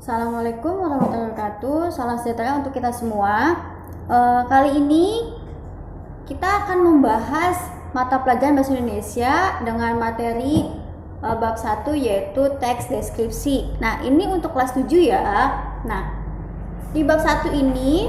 Assalamualaikum warahmatullahi wabarakatuh. Salam sejahtera untuk kita semua. Kali ini kita akan membahas mata pelajaran bahasa Indonesia dengan materi bab 1 yaitu teks deskripsi. Nah, ini untuk kelas 7 ya. Nah, di bab 1 ini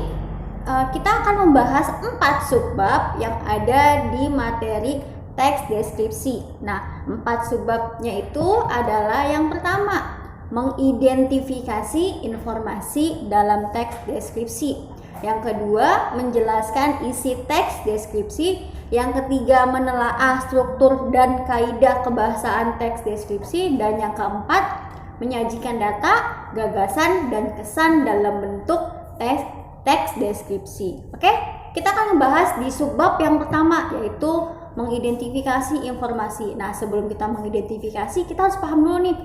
kita akan membahas 4 subbab yang ada di materi teks deskripsi. Nah, 4 subbabnya itu adalah yang pertama, mengidentifikasi informasi dalam teks deskripsi. Yang kedua, menjelaskan isi teks deskripsi. Yang ketiga, menelaah struktur dan kaidah kebahasaan teks deskripsi. Dan yang keempat, menyajikan data, gagasan, dan kesan dalam bentuk teks deskripsi. Oke, kita akan membahas di subbab yang pertama, yaitu mengidentifikasi informasi. Nah, sebelum kita mengidentifikasi, kita harus paham dulu nih,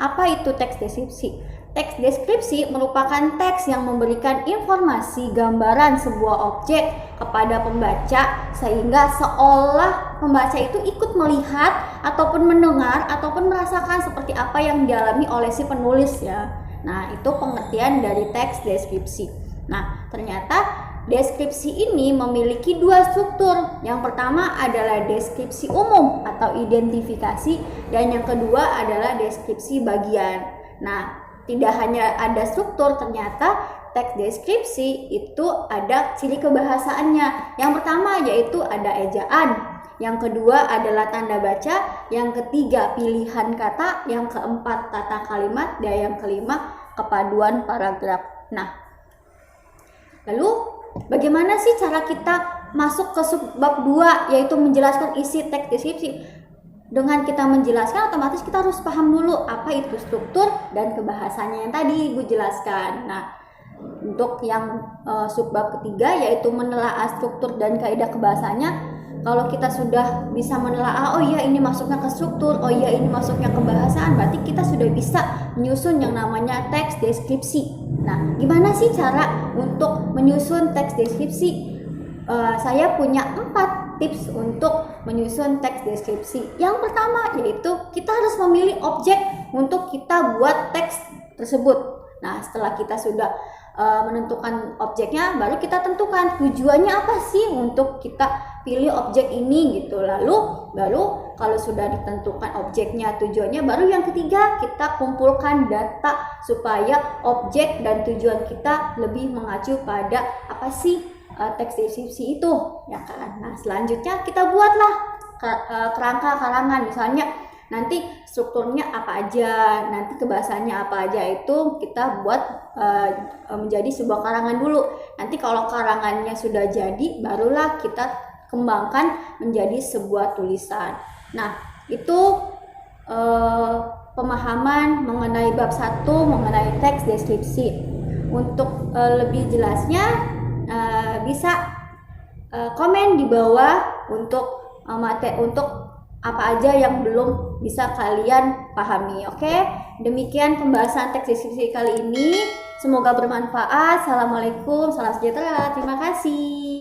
apa itu teks deskripsi? Teks deskripsi merupakan teks yang memberikan informasi gambaran sebuah objek kepada pembaca sehingga seolah pembaca itu ikut melihat ataupun mendengar ataupun merasakan seperti apa yang dialami oleh si penulis ya. Nah, itu pengertian dari teks deskripsi. Nah, ternyata deskripsi ini memiliki dua struktur. Yang pertama adalah deskripsi umum atau identifikasi, dan yang kedua adalah deskripsi bagian. Nah, tidak hanya ada struktur, ternyata teks deskripsi itu ada ciri kebahasaannya. Yang pertama yaitu ada ejaan, yang kedua adalah tanda baca, yang ketiga pilihan kata, yang keempat tata kalimat, dan yang kelima kepaduan paragraf. Nah, lalu bagaimana sih cara kita masuk ke subbab 2 yaitu menjelaskan isi teks deskripsi? Dengan kita menjelaskan, otomatis kita harus paham dulu apa itu struktur dan kebahasanya yang tadi gue jelaskan. Nah, untuk yang subbab ketiga yaitu menelaah struktur dan kaidah kebahasanya, kalau kita sudah bisa menelaah, oh iya ini masuknya ke struktur, oh iya ini masuknya ke bahasaan, berarti kita sudah bisa menyusun yang namanya teks deskripsi. Nah, gimana sih cara untuk menyusun teks deskripsi? Saya punya 4 tips untuk menyusun teks deskripsi. Yang pertama yaitu kita harus memilih objek untuk kita buat teks tersebut. Nah, setelah kita sudah menentukan objeknya, baru kita tentukan tujuannya apa sih untuk kita pilih objek ini gitu. Lalu baru kalau sudah ditentukan objeknya, tujuannya, baru yang ketiga kita kumpulkan data supaya objek dan tujuan kita lebih mengacu pada apa sih teks deskripsi itu, ya kan. Nah, selanjutnya kita buatlah kerangka karangan, misalnya nanti strukturnya apa aja, nanti kebahasannya apa aja, itu kita buat menjadi sebuah karangan dulu. Nanti kalau karangannya sudah jadi, barulah kita kembangkan menjadi sebuah tulisan. Nah, itu pemahaman mengenai bab 1 mengenai teks deskripsi. Untuk lebih jelasnya bisa komen di bawah untuk untuk apa aja yang belum bisa kalian pahami. Oke, demikian pembahasan teks deskripsi kali ini. Semoga bermanfaat. Assalamualaikum, salam sejahtera. Terima kasih.